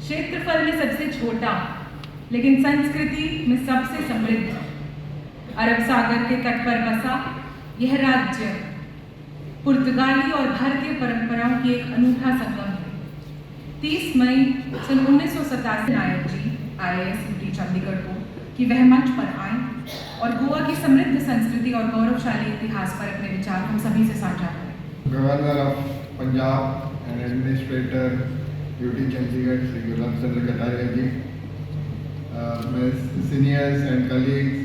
क्षेत्रफल में सबसे छोटा लेकिन संस्कृति में सबसे समृद्ध अरब सागर के तट पर बसा यह राज्य पुर्तगाली और भारतीय परंपराओं की एक अनूठा संगम है। 30 मई सन 1987 नायक जी IAS UT चंडीगढ़ को कि वह मंच पर आए और गोवा की समृद्ध संस्कृति और गौरवशाली इतिहास पर अपने विचार हम सभी से साझा करें। Governor of Punjab and administrator UT Chandigarh Shri Gulab Chandra Kataria ji, my seniors and colleagues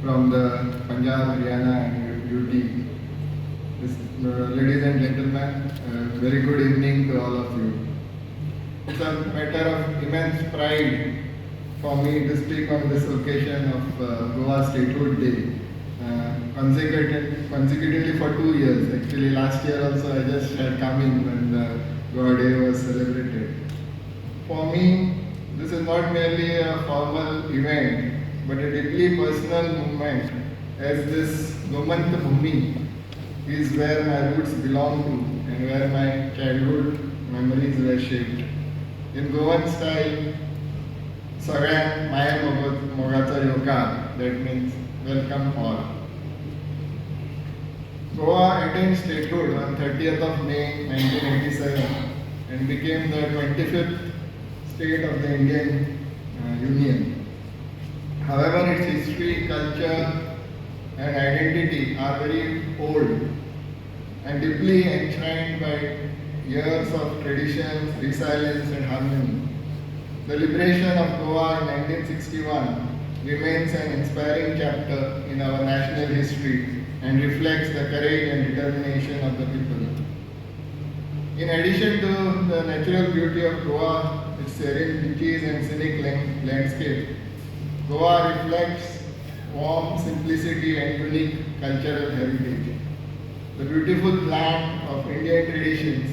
from the Punjab, Haryana and UT, ladies and gentlemen, very good evening to all of you. It's a matter of immense pride for me to speak on this occasion of Goa Statehood Day, consecutively for 2 years. Actually, last year also I just had come in when the Goa Day was celebrated. For me, this is not merely a formal event, but a deeply personal moment, as this Gomant Bhumi is where my roots belong to and where my childhood memories were shaped. In Goan style, Sagan Maya Mogata Yoga, that means welcome all. Goa attained statehood on 30th of May 1987 and became the 25th state of the Indian Union. However, its history, culture and identity are very old and deeply enshrined by years of traditions, resilience and harmony. The liberation of Goa in 1961 remains an inspiring chapter in our national history and reflects the courage and determination of the people. In addition to the natural beauty of Goa, its serene beaches and scenic landscape, Goa reflects warmth, simplicity and unique cultural heritage. The beautiful blend of Indian traditions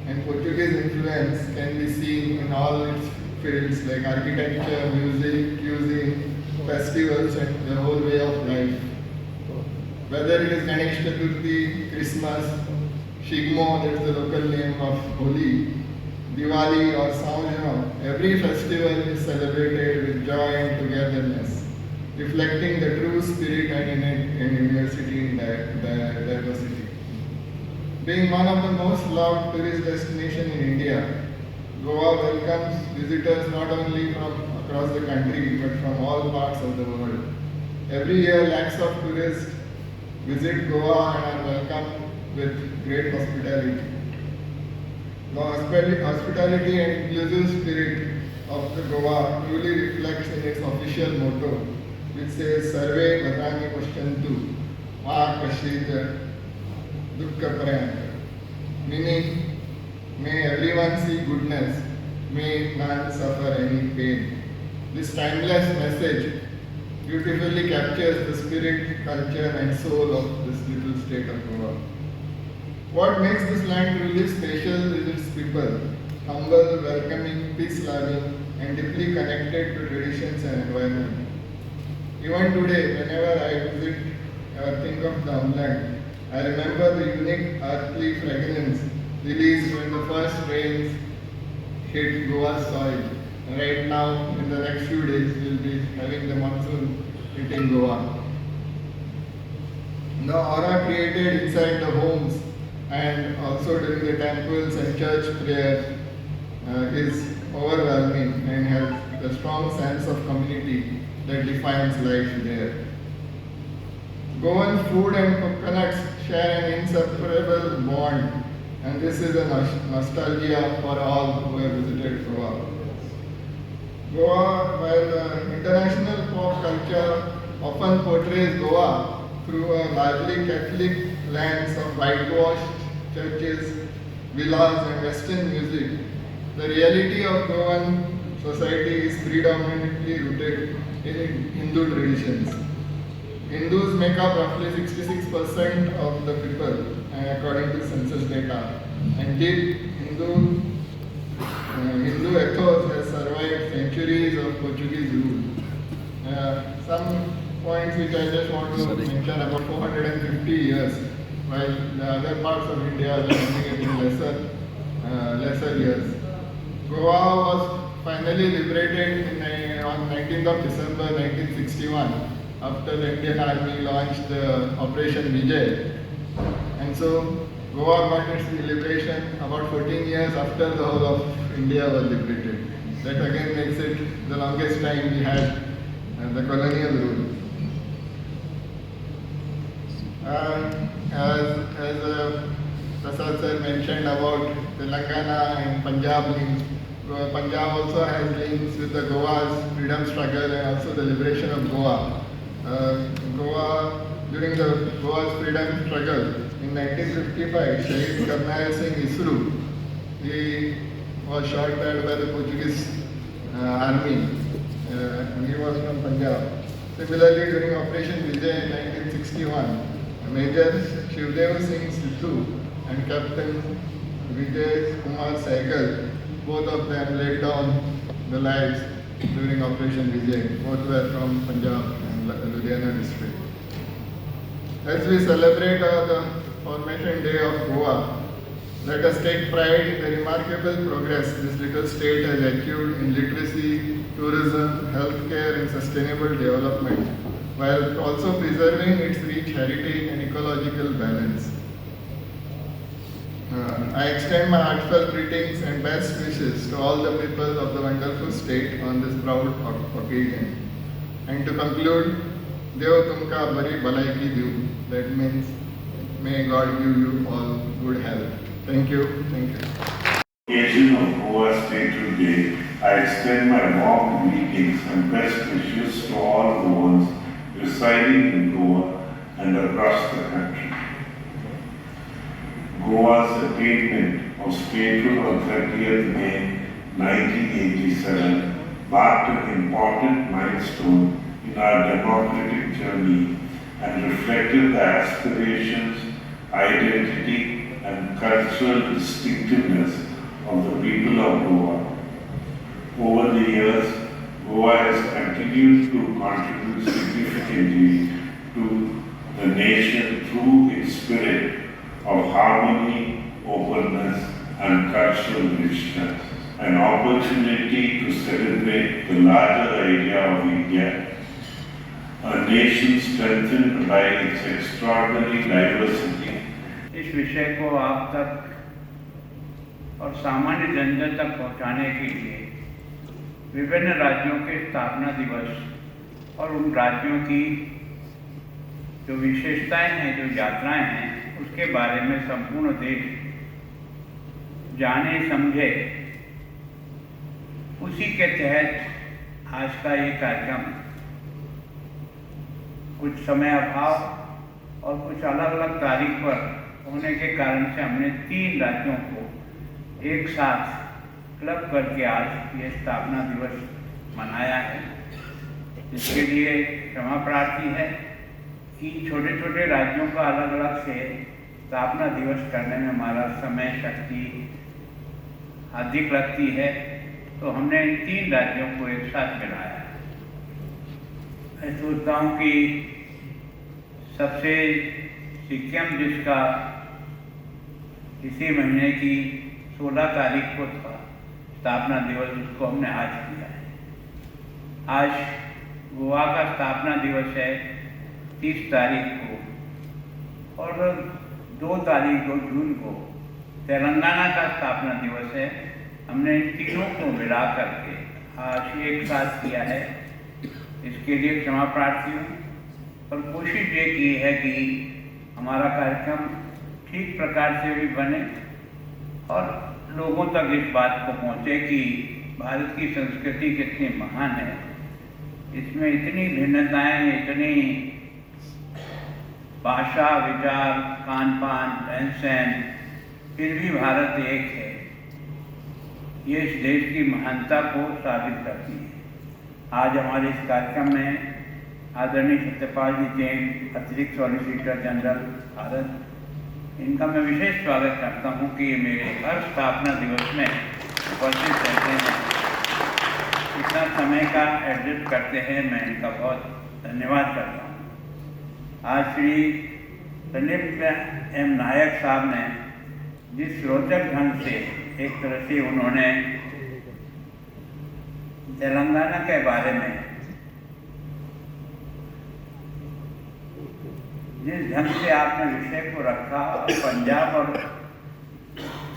and Portuguese influence can be seen in all its fields like architecture, music, cuisine, festivals and the whole way of life. Whether it is Ganesh Chaturthi, Christmas, Shigmo, that is the local name of Holi, Diwali or Saujam, every festival is celebrated with joy and togetherness, reflecting the true spirit and diversity in diversity. Being one of the most loved tourist destinations in India, Goa welcomes visitors not only from across the country but from all parts of the world. Every year, lakhs of tourists visit Goa and are welcomed with great hospitality. The hospitality and inclusive spirit of the Goa truly reflects in its official motto, which says Sarve Bhatani Pashyantu Ma Kashita Dukkha Prayanta, meaning may everyone see goodness, may none suffer any pain. This timeless message beautifully captures the spirit, culture and soul of this little state of Goa. What makes this land truly special is its people, humble, welcoming, peace-loving and deeply connected to traditions and environment. Even today, whenever I visit or think of the homeland, I remember the unique earthly fragrance released when the first rains hit Goa's soil. And right now, in the next few days, we will be having the monsoon hitting Goa. The aura created inside the homes and also during the temples and church prayers is overwhelming and has the strong sense of community that defines life there. Goan food and coconuts share an inseparable bond, and this is a nostalgia for all who have visited Goa. Goa, while the international pop culture often portrays Goa through a largely Catholic lens of whitewashed churches, villas and western music, the reality of Goan society is predominantly rooted in Hindu traditions. Hindus make up roughly 66% of the people according to census data, and deep Hindu ethos has survived centuries of Portuguese rule. Some points which I just want to mention: about 450 years, while the other parts of India are getting lesser years. Goa was finally liberated on 19th of December 1961 after the Indian Army launched Operation Vijay. And so Goa got its liberation about 14 years after the whole of India was liberated. That again makes it the longest time we had the colonial rule. As Prasad sir mentioned about Telangana and Punjab links, Punjab also has links with the Goa's freedom struggle and also the liberation of Goa. During the Goa's freedom struggle in 1955, Shahid Karnail Singh Isru, he was shot dead by the Portuguese army, and he was from Punjab. Similarly, during Operation Vijay in 1961, Major Shivdev Singh Sidhu and Captain Vijay Kumar Sehgal, both of them laid down the lives during Operation Vijay. Both were from Punjab and Ludhiana district. As we celebrate the Formation Day of Goa, let us take pride in the remarkable progress this little state has achieved in literacy, tourism, healthcare and sustainable development, while also preserving its rich heritage and ecological balance. I extend my heartfelt greetings and best wishes to all the people of the wonderful state on this proud occasion. And to conclude, Deo Tumka Bari Balai Ki Diu. That means, may God give you all good health. Thank you. Thank you. Occasion of Goa State Day, I extend my warm greetings and best wishes to all Goans residing in Goa and across the country. Goa's attainment of statehood on 30th May 1987 marked an important milestone in our democratic journey and reflected the aspirations, identity, and cultural distinctiveness of the people of Goa. Over the years, Goa has continued to contribute significantly to the nation through its spirit of harmony, openness, and cultural richness. An opportunity to celebrate the larger idea of India, a nation strengthened by its extraordinary diversity. इस विषय को आप तक और सामान्य जनता तक पहुंचाने के लिए विभिन्न राज्यों के स्थापना दिवस और उन राज्यों की जो विशेषताएं हैं, जो यात्राएं हैं, उसके बारे में संपूर्ण देश जाने समझे, उसी के तहत आज का ये कार्यक्रम कुछ समय अभाव और कुछ अलग अलग तारीख पर होने के कारण से हमने 3 राज्यों को एक साथ क्लब करके आज ये स्थापना दिवस मनाया है। इसके लिए क्षमा प्रार्थी है कि छोटे छोटे राज्यों का अलग अलग से स्थापना दिवस करने में हमारा समय शक्ति अधिक लगती है, तो हमने इन 3 राज्यों को एक साथ मिलाया है। मैं सोचता हूँ कि सबसे सिक्किम, जिसका इसी महीने की 16 तारीख को था स्थापना दिवस, उसको हमने आज किया है। आज गोवा का स्थापना दिवस है 30 तारीख को, और 2 तारीख 2 जून को तेलंगाना का स्थापना दिवस है। हमने इन तीनों को मिला करके आज एक साथ किया है। इसके लिए क्षमा प्रार्थी हूँ, और कोशिश ये की है कि हमारा कार्यक्रम ठीक प्रकार से भी बने और लोगों तक इस बात को पहुँचे कि भारत की संस्कृति कितनी महान है, इसमें इतनी भिन्नताएं, इतनी भाषा, विचार, खान पान, रहन सहन, फिर भी भारत एक है। ये इस देश की महानता को साबित करती है। आज हमारे इस कार्यक्रम में आदरणीय सत्यपाल जी जैन, अतिरिक्त सॉलिसिटर जनरल भारत, इनका मैं विशेष स्वागत करता हूँ कि ये मेरे हर स्थापना दिवस में उपस्थित रहते हैं, इतना समय का एडजस्ट करते हैं। मैं इनका बहुत धन्यवाद करता हूँ। आज श्री संदीप एम नायक साहब ने जिस रोचक ढंग से एक तरह से उन्होंने तेलंगाना के बारे में जिस ढंग से आपने विषय को रखा और पंजाब और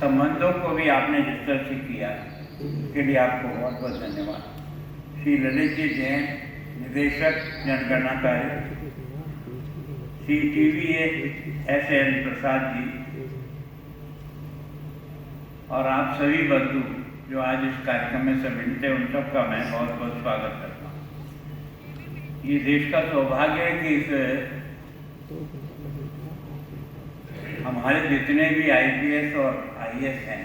संबंधों को भी आपने जिस तरह से किया, उसके लिए आपको बहुत बहुत धन्यवाद। श्री ललित जी जैन, निदेशक जनगणना कार्य, श्री TVS प्रसाद जी और आप सभी बंधु जो आज इस कार्यक्रम में सम्मिलित हैं, उन सबका मैं बहुत बहुत स्वागत करता हूँ। ये देश का सौभाग्य है कि इस हमारे जितने भी IPS और IAS हैं,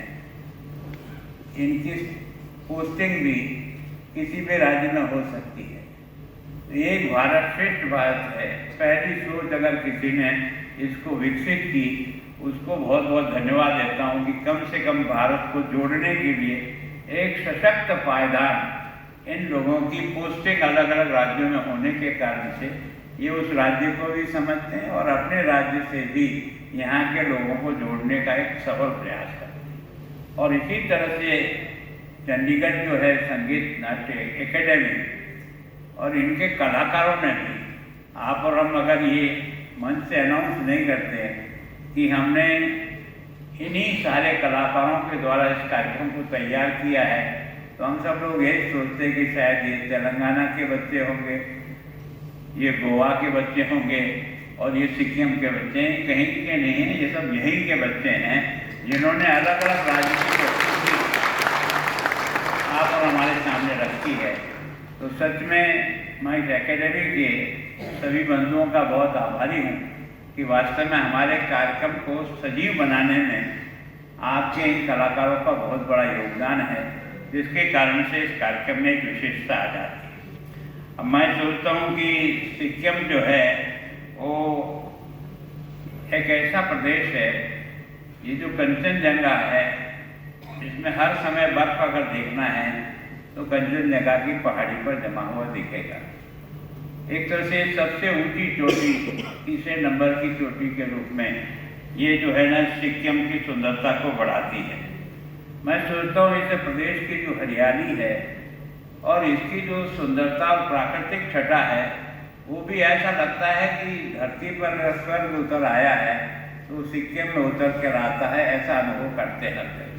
इनकी पोस्टिंग भी किसी भी राज्य में हो सकती है। एक भारत श्रेष्ठ भारत है, पहली सोच अगर किसी ने इसको विकसित की, उसको बहुत बहुत धन्यवाद देता हूँ कि कम से कम भारत को जोड़ने के लिए एक सशक्त पायदान इन लोगों की पोस्टिंग अलग अलग राज्यों में होने के कारण से ये उस राज्य को भी समझते हैं और अपने राज्य से भी यहाँ के लोगों को जोड़ने का एक सफल प्रयास करते हैं। और इसी तरह से चंडीगढ़ जो है संगीत नाट्य एकेडमी और इनके कलाकारों ने भी, आप और हम अगर ये मन से अनाउंस नहीं करते कि हमने इन्हीं सारे कलाकारों के द्वारा इस कार्यक्रम को तैयार किया है, तो हम सब लोग यही सोचते हैं कि शायद ये तेलंगाना के बच्चे होंगे, ये गोवा के बच्चे होंगे और ये सिक्किम के बच्चे हैं। कहीं के नहीं हैं, ये सब यहीं के बच्चे हैं जिन्होंने अलग अलग राज्य की आप और हमारे सामने रखी है। तो सच में मैं इस एकेडमी के सभी बंधुओं का बहुत आभारी हूँ कि वास्तव में हमारे कार्यक्रम को सजीव बनाने में आपके इन कलाकारों का बहुत बड़ा योगदान है, जिसके कारण से इस कार्यक्रम में एक विशेषता आ जाती है। अब मैं सोचता हूँ कि सिक्किम जो है वो एक ऐसा प्रदेश है, ये जो कंचनजंगा है, इसमें हर समय बर्फ अगर देखना है तो कंचनजंगा की पहाड़ी पर जमा हुआ दिखेगा। एक तरह से सबसे ऊंची चोटी, तीसरे नंबर की चोटी के रूप में ये जो है ना सिक्किम की सुंदरता को बढ़ाती है। मैं सोचता हूँ इस प्रदेश की जो हरियाली है और इसकी जो सुंदरता और प्राकृतिक छटा है, वो भी ऐसा लगता है कि धरती पर स्वर्ग उतर आया है तो सिक्किम में उतर कर आता है, ऐसा अनुभव करते रहते हैं।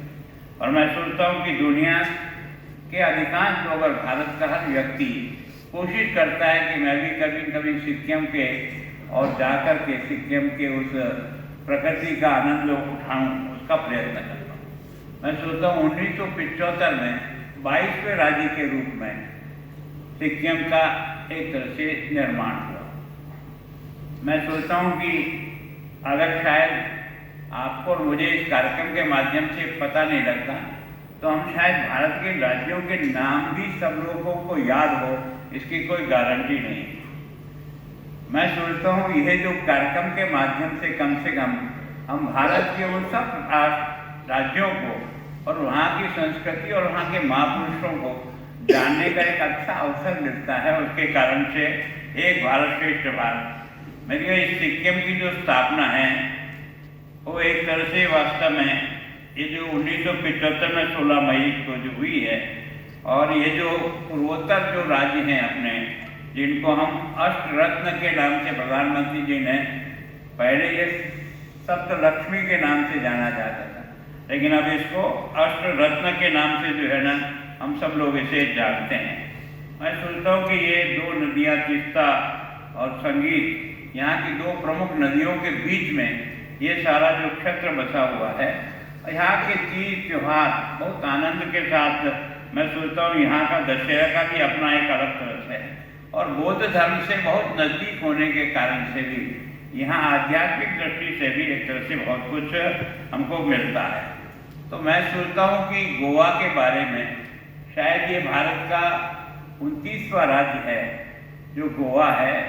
और मैं सोचता हूँ कि दुनिया के अधिकांश लोग और भारत का हर व्यक्ति कोशिश करता है कि मैं भी कभी कभी सिक्किम के और जाकर के सिक्किम के उस प्रकृति का आनंद उठाऊं, उसका प्रयत्न करता हूँ। मैं सोचता हूँ 1975 में 22वें राज्य के रूप में सिक्किम का एक तरह से निर्माण हुआ। मैं सोचता हूँ कि अगर शायद आपको और मुझे इस कार्यक्रम के माध्यम से पता नहीं लगता, तो हम शायद भारत के राज्यों के नाम भी सब लोगों को याद हो, इसकी कोई गारंटी नहीं। मैं सोचता हूँ यह जो कार्यक्रम के माध्यम से कम हम भारत के उन सब राज्यों को और वहाँ की संस्कृति और वहाँ के महापुरुषों को जानने का एक अच्छा अवसर मिलता है। उसके कारण से एक भारत श्रेष्ठ भारत, मेरी इस सिक्किम की जो स्थापना है वो एक तरह से वास्तव में ये जो 1975 में 16 मई को जो हुई है, और ये जो पूर्वोत्तर जो राज्य हैं अपने, जिनको हम अष्टरत्न के नाम से प्रधानमंत्री जी ने पहले ये सप्तलक्ष्मी के नाम से जाना जाता था, लेकिन अब इसको अष्टरत्न के नाम से जो है ना हम सब लोग इसे जानते हैं। मैं सोचता हूँ कि ये दो नदियाँ तीस्ता और संगीत, यहाँ की दो प्रमुख नदियों के बीच में ये सारा जो क्षेत्र बसा हुआ है, यहाँ के तीज त्योहार बहुत आनंद के साथ, मैं सोचता हूँ यहाँ का दशहरा का भी अपना एक अलग तरह है, और बौद्ध धर्म से बहुत नज़दीक होने के कारण से भी यहाँ आध्यात्मिक दृष्टि से भी एक तरह से बहुत कुछ हमको मिलता है। तो मैं सोचता हूँ कि गोवा के बारे में, शायद ये भारत का 29वां राज्य है जो गोवा है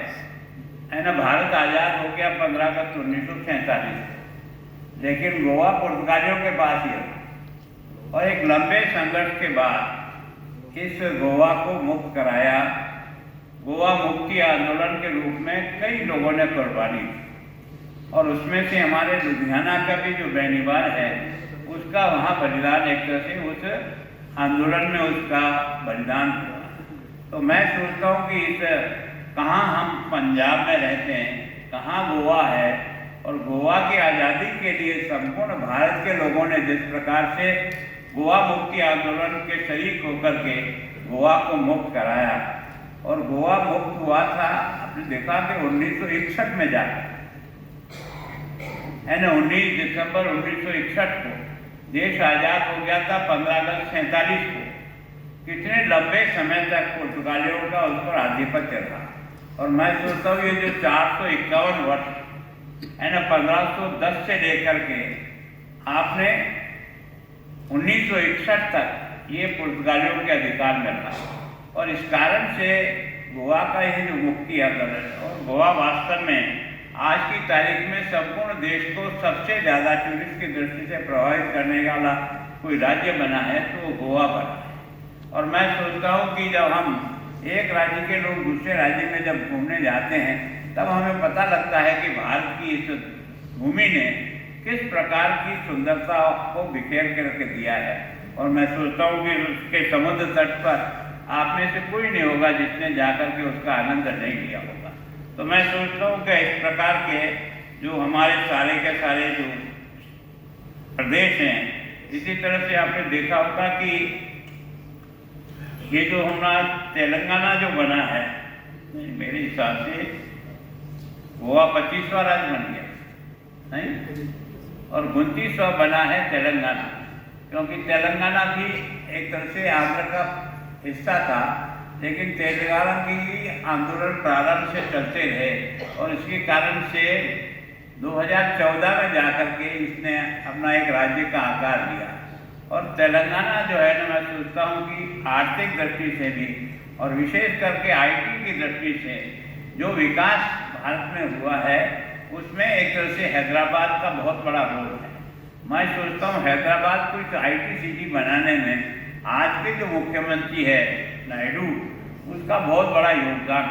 ना। भारत आज़ाद हो गया 15 अगस्त 1947, लेकिन गोवा पुर्तगालियों के पास ही रहा और एक लंबे संघर्ष के बाद इस गोवा को मुक्त कराया। गोवा मुक्ति आंदोलन के रूप में कई लोगों ने कुर्बानी दी, और उसमें से हमारे लुधियाना का भी जो बेनीवाल है, उसका वहाँ बलिदान, एक तरह से उस आंदोलन में उसका बलिदान हुआ। तो मैं सोचता हूँ कि इस कहाँ हम पंजाब में रहते हैं, कहाँ गोवा है, और गोवा की आज़ादी के लिए संपूर्ण भारत के लोगों ने जिस प्रकार से गोवा मुक्ति आंदोलन के शरीक होकर के गोवा को मुक्त कराया, और गोवा मुक्त हुआ था आपने देखा कि 1961 में जाकर, यानी 19 दिसंबर 1961 को देश आज़ाद हो गया था। 15 अगस्त 47 को कितने लंबे समय तक पुर्तगालियों का उस पर आधिपत्य रहा। और मैं सोचता हूँ ये जो 451 वर्ष यानी 1510 से लेकर के आपने 1961 तक ये पुर्तगालियों के अधिकार में रहा, और इस कारण से गोवा का ये जो मुक्ति आंदोलन, और गोवा वास्तव में आज की तारीख में संपूर्ण देश को सबसे ज़्यादा टूरिस्ट की दृष्टि से प्रभावित करने वाला कोई राज्य बना है तो वो गोवा बना है। और मैं सोचता हूँ कि जब हम एक राज्य के लोग दूसरे राज्य में जब घूमने जाते हैं तब हमें पता लगता है कि भारत की इस भूमि ने किस प्रकार की सुंदरता को बिखेर के रख दिया है। और मैं सोचता हूँ कि उसके समुद्र तट पर आप में से कोई नहीं होगा जिसने जाकर के उसका आनंद नहीं लिया होगा। तो मैं सोचता हूँ कि इस प्रकार के जो हमारे सारे के सारे जो प्रदेश हैं, इसी तरह से आपने देखा होगा कि ये जो हमारा तेलंगाना जो बना है, मेरे हिसाब से गोवा 25वां राज्य बन गया नहीं, और 29वां बना है तेलंगाना, क्योंकि तेलंगाना भी एक तरह से आंध्र का हिस्सा था, लेकिन तेलंगाना की आंदोलन प्रारंभ से चलते रहे, और इसके कारण से 2014 में जाकर के इसने अपना एक राज्य का आकार लिया। और तेलंगाना जो है ना, मैं सोचता हूँ कि आर्थिक दृष्टि से भी और विशेष करके आईटी की दृष्टि से जो विकास भारत में हुआ है उसमें एक तरह से हैदराबाद का बहुत बड़ा रोल है। मैं सोचता हूँ हैदराबाद को एक आईटी सिटी बनाने में आज के जो मुख्यमंत्री है नायडू, उसका बहुत बड़ा योगदान,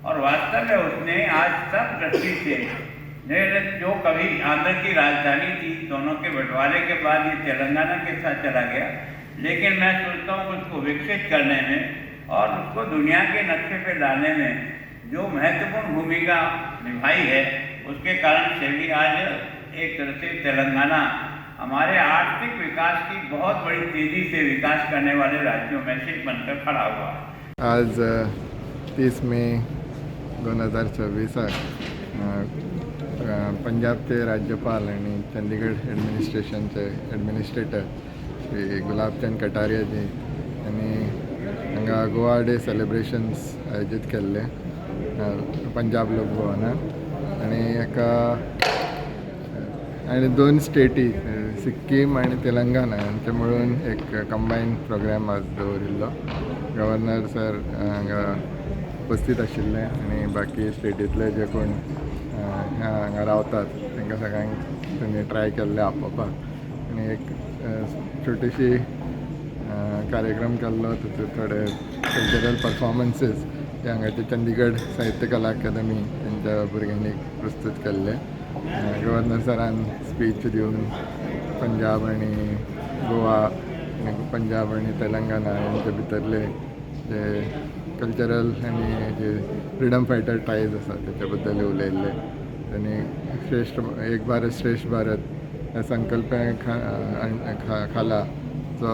और वास्तव में उसने आज सब दृष्टि से जो कभी आंध्र की राजधानी थी, दोनों के बंटवारे के बाद ये तेलंगाना के साथ चला गया, लेकिन मैं सोचता हूँ उसको विकसित करने में और उसको दुनिया के नक्शे पे लाने में जो महत्वपूर्ण भूमिका निभाई है, उसके कारण से भी आज एक तरह से तेलंगाना हमारे आर्थिक विकास की बहुत बड़ी तेज़ी से विकास करने वाले राज्यों में से बनकर खड़ा हुआ है। आज 30 मे 2024 पंजाबचे राज्यपाल आणि चंदीगड ॲडमिनिस्ट्रेशनचे ॲडमिनिस्ट्रेटर श्री गुलाबचंद कटारिया जी यांनी हांगा गोवा डे सेलिब्रेशन्स आयोजीत केल्ले पंजाब लोक भवनात, आणि हाका आणि 2 स्टेटी सिक्कीम आणि तेलंगाना यांचे मिळून एक कंबायन प्रोग्राम आज दवरिल्लो। गव्हर्नर सर हांगा उपस्थित आशिल्ले आणि बाकी स्टेटींतले जे कोण हांगा रावतात तांकां सगळ्यांक त्यांनी ट्राय केल्ले आपोवपाक, आणि एक छोटीशी कार्यक्रम केल्लो, तातूंत थोडे कल्चरल परफॉर्मन्सीस जे हांगाचे चंदीगड साहित्य कला अकादमी त्यांच्या भुरग्यांनी प्रस्तूत केल्ले। गव्हर्नर सरान स्पीच दिवन पंजाब आणि गोवा, पंजाब आणि तेलंगाना यांच्या भितरले जे कल्चरल आणि जे फ्रिडम फायटर टायज आसा त्याच्या बद्दल उलयल्ले। त्यांनी श्रेष्ठ एक भारत श्रेष्ठ भारत ह्या संकल्पे खाला जो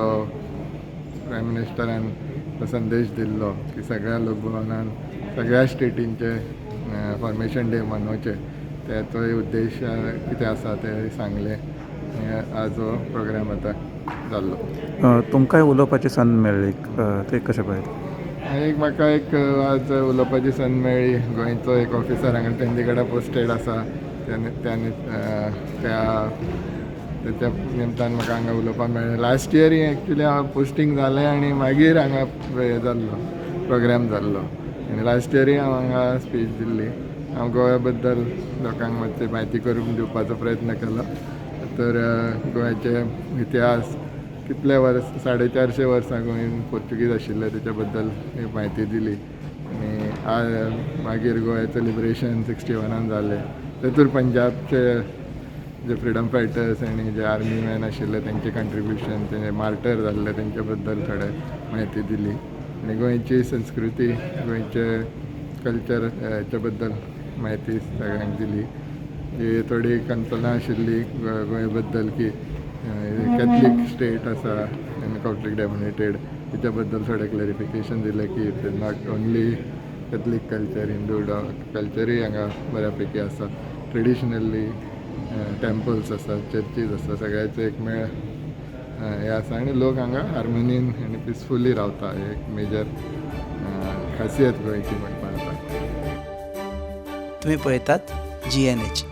प्रायम मिनिस्टरान तो संदेश दिल्लो की सगळ्या लोकभवनान सगळ्या स्टेटींचे फॉर्मेशन डे मनोवचे, त्याचो उद्देश कितें आसा ते सांगले। आज हो प्रोग्राम आतां जाल्लो। तुमकांय उलोवपाची संद मेळ्ळी, ते कशें पळयता? म्हाका एक आज उलोवपाची संद मेळ्ळी। गोंयचो एक ऑफिसर हांगा चंदीगडा पोस्टेड आसा, त्याच्या निमतान म्हाका हांगा उलोवपाक मेळ्ळें। लास्ट इयर एक्चुली हांव पोस्टींग जालें आनी मागीर हांगा हें जाल्लो प्रोग्राम जाल्लो, आनी लास्ट इयरूय हांव हांगा स्पीच दिल्ली। हांव गोंया बद्दल लोकांक मातशी म्हायती करून दिवपाचो प्रयत्न केलो। तर गोंयचे इतिहास कितले वर्स 450 वर्सां गोंय पोर्तुगीज आशिल्ले त्याच्या बद्दल म्हायती दिली, आनी मागीर गोंयाचें लिबरेशन 61 जालें, तातूंत पंजाबचे जे फ्रिडम फायटर्स आनी जे आर्मी मॅन आशिल्ले तेंचे कंट्रिब्युशन, ते मार्टर जाल्ले तेंचे बद्दल थोडे म्हायती दिली। आनी गोंयची संस्कृती गोंयचे कल्चर हेच्या बद्दल म्हायती सगळ्यांक दिली. जी थोडी कल्पना आशिल्ली गोंय बद्दल की कॅथलीक स्टेट आसा आनी कॉन्फ्लिक्ट डॉमिनेटेड, तेच्या बद्दल थोडें क्लॅरिफिकेशन दिलें की it is not only Catholic culture, Hindu कल्चरूय हांगा बऱ्यापैकी आसा. ट्रेडिशनली टेम्पल्स आसा, चर्चीज आसा, सगळ्याचो एक मेळ हे आसा आनी लोक हांगा हार्मोनीन आनी पिसफुली रावता. हे एक मेजर खासियत गोंयची म्हणपाक जाता. तुम्ही पळयतात GNH.